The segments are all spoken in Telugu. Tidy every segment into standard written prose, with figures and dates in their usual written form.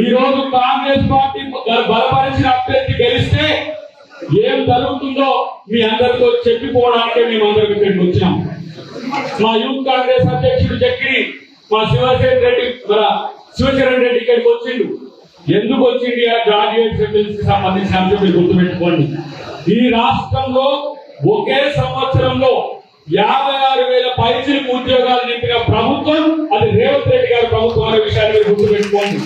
ఈ రోజు కాంగ్రెస్ పార్టీ బలపరిచిన అభ్యర్థి గెలిస్తే ఏం జరుగుతుందో మీ అందరితో చెప్పిపోవడానికే మేము అందరికి ఇక్కడికి వచ్చాం. మా యూత్ కాంగ్రెస్ అధ్యక్షుడు చక్రి మా శివశరణ్ రెడ్డి ఇక్కడికి వచ్చిండు. ఎందుకు వచ్చింది? గ్రాడ్యుయేట్ సెటిల్స్ కి సంబంధించిన అంశం మీరు గుర్తుపెట్టుకోండి. ఈ రాష్ట్రంలో ఒకే సంవత్సరంలో 56,000 పైచిలకు ఉద్యోగాలు నింపిన ప్రభుత్వం అది రేవంత్ రెడ్డి గారి ప్రభుత్వం అనే విషయాన్ని మీరు గుర్తుపెట్టుకోండి.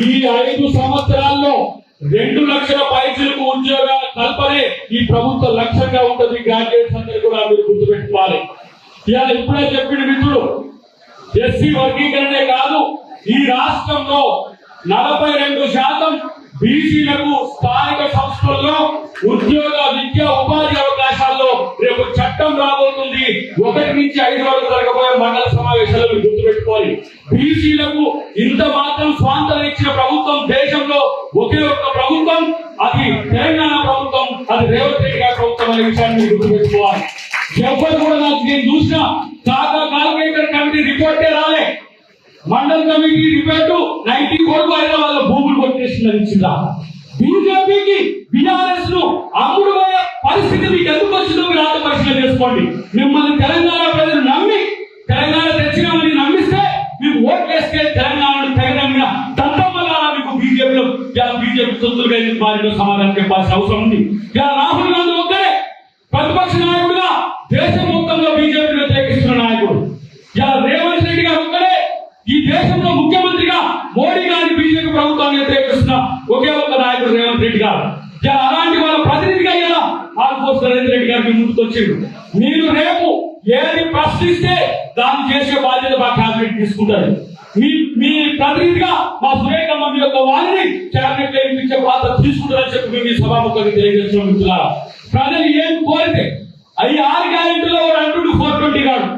ఈ 5 సంవత్సరాల్లో 2 లక్షల పైచిలకు ఉద్యోగాల కల్పనే ఈ ప్రభుత్వ లక్ష్యంగా ఉంటుంది. గ్రాడ్యుయేట్స్ అందరూ కూడా మీరు గుర్తుపెట్టుకోవాలి. ఇవాళ ఇప్పుడే చెప్పిన మిత్రుడు ఎస్సీ వర్గీకరణే కాదు, ఈ రాష్ట్రంలో 42% బీసీలకు స్థానిక సంస్థల్లో ఉద్యోగ విద్యా ఉపాధి అవకాశాల్లో రేపు చట్టం రాబోతుంది. 1 నుంచి 5 వరకు జరగబోయే మండల సమావేశాలు గుర్తుపెట్టుకోవాలి. బీసీలకు ఇంత మాత్రం స్వాతంత్రం ఇచ్చిన ప్రభుత్వం దేశంలో ఒకే ఒక్క ప్రభుత్వం, అది తెలంగాణ ప్రభుత్వం, అది రేవంత్ రెడ్డి గారి ప్రభుత్వం అనే విషయాన్ని గుర్తుపెట్టుకోవాలి. ఎవరు కూడా నేను చూసిన కాల్కులేటర్ కమిటీ రిపోర్టే రాలే. మండల కమిటీ రిపోర్టు 90 కోట్లు అయిన వాళ్ళ భూములు కొట్టేసిందని ఇచ్చిందా? బీజేపీకి బీఆర్ఎస్ ను అమ్ముడు పోయే పరిస్థితి మీకు ఎందుకు వచ్చిందో మీరు ఆత్మ పరిశీలన చేసుకోండి. మిమ్మల్ని తెలంగాణ ప్రజలు నమ్మి తెలంగాణ తెచ్చినామని నమ్మిస్తే మీకు ఓట్లేస్తే తెలంగాణను తెలంగాణ దంతమ్మగా మీకు బీజేపీలో బీజేపీ సొత్తులుగా మారిన సమాధానం చెప్పాల్సిన అవసరం ఉంది. రాహుల్ గాంధీ ఒక్కరే ప్రతిపక్ష నాయకుడుగా దేశం మొత్తంలో బీజేపీ వ్యతిరేకిస్తున్న నాయకుడు. రేవంత్ రెడ్డి గారు ఒక్కరే ఈ దేశంలో ముఖ్యమంత్రిగా మోడీ గారిని బీజేపీ ప్రభుత్వాన్ని వ్యతిరేకిస్తున్న ఒకే ఒక్క నాయకుడు రేవంత్ రెడ్డి గారు. అలాంటి వాళ్ళ ప్రతినిధిగా ఇలా ఆల్మోస్ట్ నరేంద్ర రెడ్డి గారికి ముందుకు వచ్చిండు. మీరు రేపు ఏది ప్రశ్నిస్తే దాన్ని చేసే బాధ్యత మా క్యాబినెట్ తీసుకుంటారు. మీ ప్రతినిధిగా మా సురేఖమ్మ మీ యొక్క వారిని క్యాబినెట్ లో ఇచ్చే పాత్ర తీసుకుంటారని చెప్పి మీ సభాముఖంగా తెలియజేస్తున్న మిత్రులారా, ప్రజలు ఏం కోరితే అవి 6 గ్యారెంటీలో అంటుడు 420 గాడు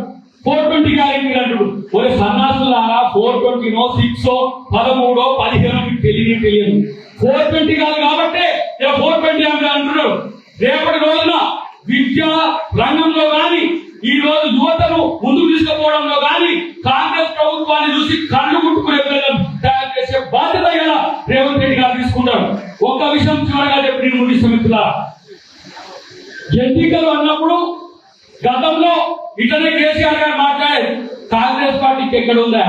420 గ్యారెంటీ అంటుడు. ఒరే సన్నాసులారా, 420నో 6 13 15 మీకు తెలియదు. 420 కాదు కాబట్టి 420 అంటున్నారు. రేపటి రోజున విద్యా రంగంలో గాని ఈ రోజు యువతను ముందుకు తీసుకుపోవడంలో గాని కాంగ్రెస్ ప్రభుత్వాన్ని చూసి కళ్ళు ముట్టుకునే తయారు చేసే బాధ్యత ఇలా రేవంత్ రెడ్డి గారు తీసుకుంటారు. ఒక్క విషయం చివరగా చెప్పి నేను ముగిస్తాను మిత్రులారా, ఎన్నికలు అన్నప్పుడు గతంలో ఇతనే కేసీఆర్ గారు మాట్లాడే కాంగ్రెస్ పార్టీకి ఎక్కడ ఉందా?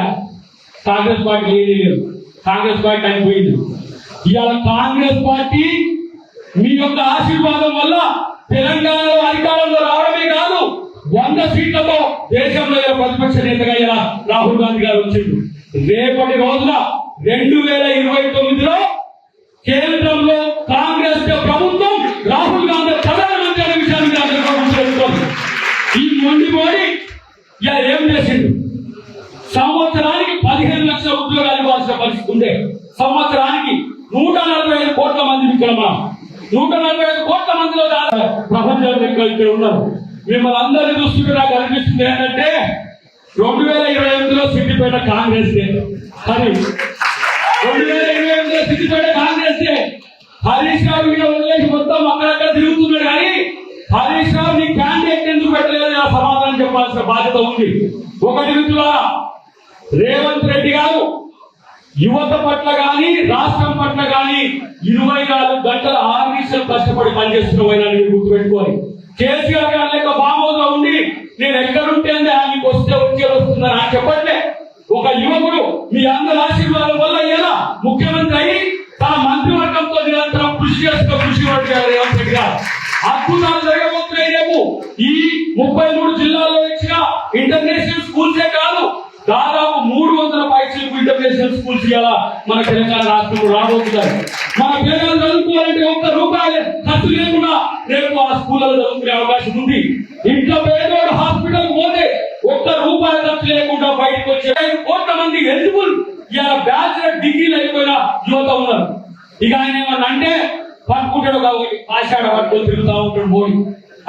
కాంగ్రెస్ పార్టీ లేదు, కాంగ్రెస్ పార్టీ అయిపోయింది. ఇవాళ కాంగ్రెస్ పార్టీ మీ యొక్క ఆశీర్వాదం వల్ల తెలంగాణలో అధికారంలో రావడమే కాదు, 100 సీట్లతో దేశంలో ప్రతిపక్ష నేతగా ఇలా రాహుల్ గాంధీ గారు వచ్చింది. రేపటి రోజున 2029లో కేంద్రంలో కాంగ్రెస్ ప్రభుత్వం, రాహుల్ గాంధీ ప్రధానమంత్రి అనే విషయాన్ని ఈ మొండి మోడీ ఇలా ఏం చేసిండు? సంవత్సరానికి 15 లక్షల ఉద్యోగాలు ఇవ్వాల్సిన పరిస్థితి ఉండే. సంవత్సరానికి 145 కోట్ల మంది ఇక్కడ మనం 145 కోట్ల మందిలో ప్రపంచంలో ఇక్కడ ఉన్నారు. మిమ్మల్ని అందరి దృష్టికి నాకు అనిపిస్తుంది ఏంటంటే 2028లో సిద్దిపేట కాంగ్రెస్ కానీ 2028లో సిద్దిపేట కాంగ్రెస్ హరీష్ రావు వదిలేసి మొత్తం అక్కడక్కడ తిరుగుతున్నాడు. కానీ హరీష్ రావు నీ క్యాండిడేట్ ఎందుకు పెట్టలేదు సమాధానం చెప్పాల్సిన బాధ్యత ఉంది. ఒకటి మిత్రులారా, రేవంత్ రెడ్డి గారు యువత పట్ల గాని రాష్ట్రం పట్ల గాని 24 గంటల 6 నిమిషాలు కష్టపడి పనిచేస్తున్న గుర్తుపెట్టుకోవాలి. కేసీఆర్ గారి లెక్క ఫామ్ హౌస్ లో ఉండి నేను ఎక్కడుంటే మీకు వస్తుందని చెప్పట్లే. ఒక యువకుడు మీ అందరి ఆశీర్వాదం వల్ల ఇలా ముఖ్యమంత్రి అయ్యి తన మంత్రివర్గంతో నిరంతరం కృషి రేవంత్ రెడ్డి గారు అద్భుతాలు జరగబోతున్నాయి. రేపు ఈ 33 జిల్లాల్లో ఇచ్చిన ఇంటర్నేషనల్ స్కూల్సే కాదు, దాదాపు 300 పైసలకు ఇంటర్నేషనల్ స్కూల్స్ ఇలా మన తెలంగాణ రాష్ట్రంలో రాబోతున్నారు. మన పిల్లలు చదువుకోవాలంటే ₹1 ఖర్చు లేకుండా రేపు ఆ స్కూళ్ళలో చదువుకునే అవకాశం ఉంది. ఇంట్లో పేదోడు హాస్పిటల్ పోతే ₹1 ఖర్చు లేకుండా బయటకు వచ్చే 5 కోట్ల మంది ఎలిజిబుల్ ఇలా బ్యాచిలర్ డిగ్రీలు అయిపోయిన యువత ఉన్నారు. ఇక ఆయన ఏమన్నా అంటే పట్టుకుంటాడు కాబట్టి ఆషాఢ పట్టుకొని తిరుగుతా ఉంటాడు మోడీ.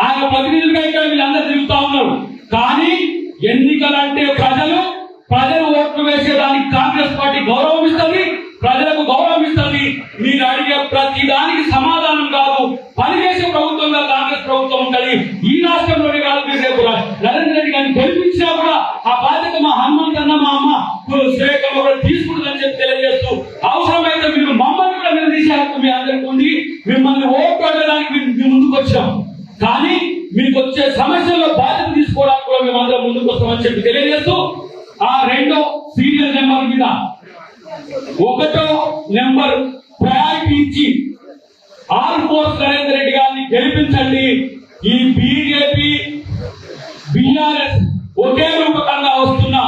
ఆయన ప్రతినిధులుగా ఇక్కడ వీళ్ళందరూ తిరుగుతా ఉన్నారు. కానీ ఎన్నికలంటే ప్రజలు ఓట్లు వేసేదానికి కాంగ్రెస్ పార్టీ గౌరవం ఇస్తుంది, ప్రజలకు గౌరవం ఇస్తుంది. మీరు అడిగే ప్రతి దానికి సమాధానం కాదు, పనిచేసే ప్రభుత్వంగా కాంగ్రెస్ ప్రభుత్వం ఉంటుంది. ఈ రాష్ట్రంలోనే కాదు, మీరు రేపు నరేంద్ర రెడ్డి గారిని గెలిపించినా కూడా ఆ బాధ్యత మా హనుమంత్ అన్న మా అమ్మ శ్రేయకమ్మ కూడా తీసుకుంటుందని చెప్పి తెలియజేస్తూ మేమందరం ముందుకు వస్తామని చెప్పి తెలియజేస్తూ ఆ రెండో సీరియల్ నెంబర్ మీద ఒకటో నెంబర్ ప్రయారిటీ ఇచ్చి ఆల్ ఫోర్స్ నరేందర్ రెడ్డి గారిని గెలిపించండి. ఈ బీజేపీ బీఆర్ఎస్ ఒకే రూపకంగా వస్తున్నా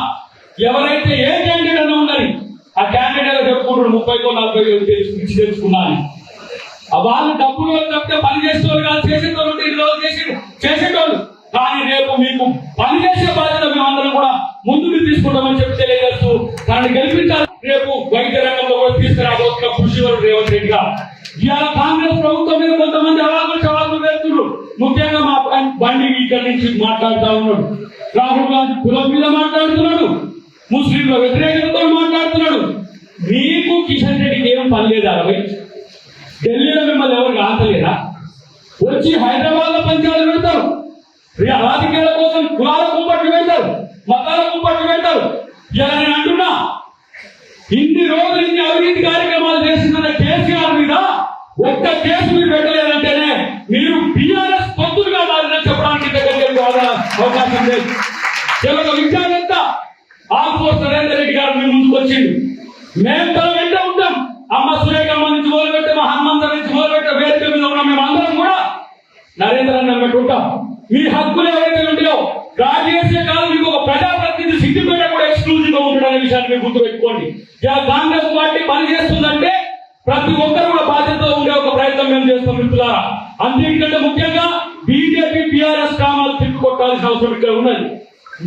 ఎవరైతే ఏ క్యాండిడేట్ అని ఉన్నది ఆ క్యాండిడేట్ చెప్పుకుంటాడు 30-40 తెలుసుకున్నాను. వాళ్ళు డబ్బులు తప్పితే పని చేసేవాళ్ళు కాదు, చేసేటోళ్ళు ఈ రోజు చేసేటోళ్ళు. కానీ రేపు మీకు పనిచేసే బాధ్యత మేమందరం కూడా ముందుకు తీసుకుంటామని చెప్పి తెలియజేస్తూ దాన్ని గెలిపించాలి. రేపు వైద్య రంగంలో కూడా తీసుకురాబోతున్న కృషి రేవంత్ రెడ్డి గారు ఇవాళ కాంగ్రెస్ ప్రభుత్వం మీద కొంతమంది సవాళ్ళు వేస్తున్నారు. ముఖ్యంగా మా బండి ఇక్కడి నుంచి మాట్లాడుతూ ఉన్నాడు, రాహుల్ గాంధీ కులం మీద మాట్లాడుతున్నాడు, ముస్లింల వ్యతిరేకతతో మాట్లాడుతున్నాడు. మీకు కిషన్ రెడ్డికి ఏం పని లేదా? ఢిల్లీలో మిమ్మల్ని ఎవరు కాంతలేదా? వచ్చి హైదరాబాద్ లో పంచాలు పెడతారు, రాజకీయాల కోసం కులాల కుంపట్లు పెడతారు, మతాల కుంపట్లు పెడతారు. ఇలా నేను అంటున్నా, ఇన్ని రోజులు ఇన్ని అవినీతి కార్యక్రమాలు చేసిన కేసీఆర్ మీద ఒక్క కేసు మీరు పెట్టలేదంటేనే మీరు బీఆర్ఎస్ పొత్తులుగా మారిన చెప్పడానికి దగ్గర అవకాశం లేదు. ఒక విద్యావేత్త ఆల్ఫోర్స్ నరేందర్ రెడ్డి గారు మీ ముందుకు వచ్చింది. మేము తన వెంట ఉంటాం. అమ్మ సురేఖమ్మ నుంచి మొదలుపెట్టే మా హనుమంతరం నుంచి మొదలుపెట్టే వేదిక మీద ఉన్న మేము అందరం కూడా నరేంద్ర అన్న పెట్టుకుంటాం. మీ హక్కులు ఏవైతే ఉంటాయో రాజకీయ కాదు, మీకు ఒక ప్రజాప్రతినిధి సిద్ధిపేట కూడా ఎక్స్క్లూజివ్ గా ఉంటాడనే విషయాన్ని మీరు గుర్తుపెట్టుకోండి. ఇలా కాంగ్రెస్ పార్టీ పనిచేస్తుందంటే ప్రతి ఒక్కరు కూడా బాధ్యతతో ఉండే ఒక ప్రయత్నం మేము చేస్తాం మిత్రులారా. అందుకంటే ముఖ్యంగా బీజేపీ బీఆర్ఎస్ కామాలు తిప్పుకొట్టాల్సిన అవసరం ఇక్కడ ఉన్నది.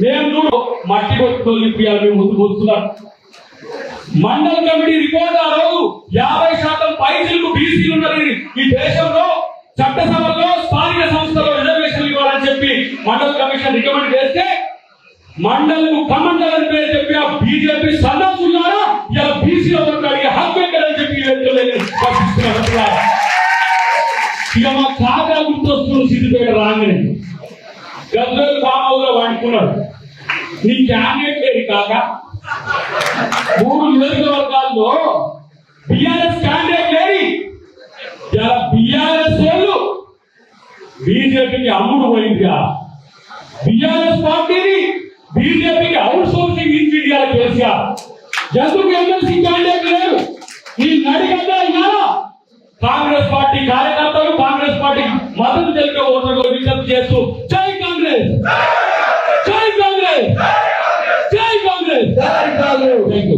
మేము చూడు మట్టి కొట్టుతో నింపియాలి మేము ముందుకు వస్తున్నాం. మండల కమిటీ రిపోర్ట్ ఆ రోజు 50% పైసలకు బీసీలు ఉన్నారు ఈ దేశంలో, చట్టసభలో స్థానిక సంస్థలో రిజర్వేషన్ ఇవ్వాలని చెప్పి మండల కమిషన్ రికమెండ్ చేస్తే మండలకు కమండల్ అని పేరు చెప్పి ఆ బీజేపీ సన్నాసులారా ఇలా బీసీల వరకు అడిగే హక్కు ఎక్కడని చెప్పి ఇక మా కాగా గుర్తొస్తున్న సిద్ధిపేట రాగానే గద్వేలు ఫామ్ హౌస్ లో వాడుకున్నాడు. నీ క్యాండిడేట్ లేని కాక 3 నియోజకవర్గాల్లో బీఆర్ఎస్ క్యాండిడేట్ లేని బీఆర్ఎస్ వాళ్ళు బీజేపీకి అమ్ముడు పోయింది. బీఆర్ఎస్ పార్టీని బీజేపీకి అవుట్ సోర్సింగ్ ఇచ్చింది కేసీఆర్. ఎందుకు ఎమ్మెల్సీ క్యాండిడేట్ లేరు? ఈ నడిగడ్డ కాంగ్రెస్ పార్టీ కార్యకర్తలు కాంగ్రెస్ పార్టీ మద్దతు తెలిపే ఓటర్లు విజ్ఞప్తి చేస్తూ జై కాంగ్రెస్, జై కాంగ్రెస్, జై కాంగ్రెస్. Thank you.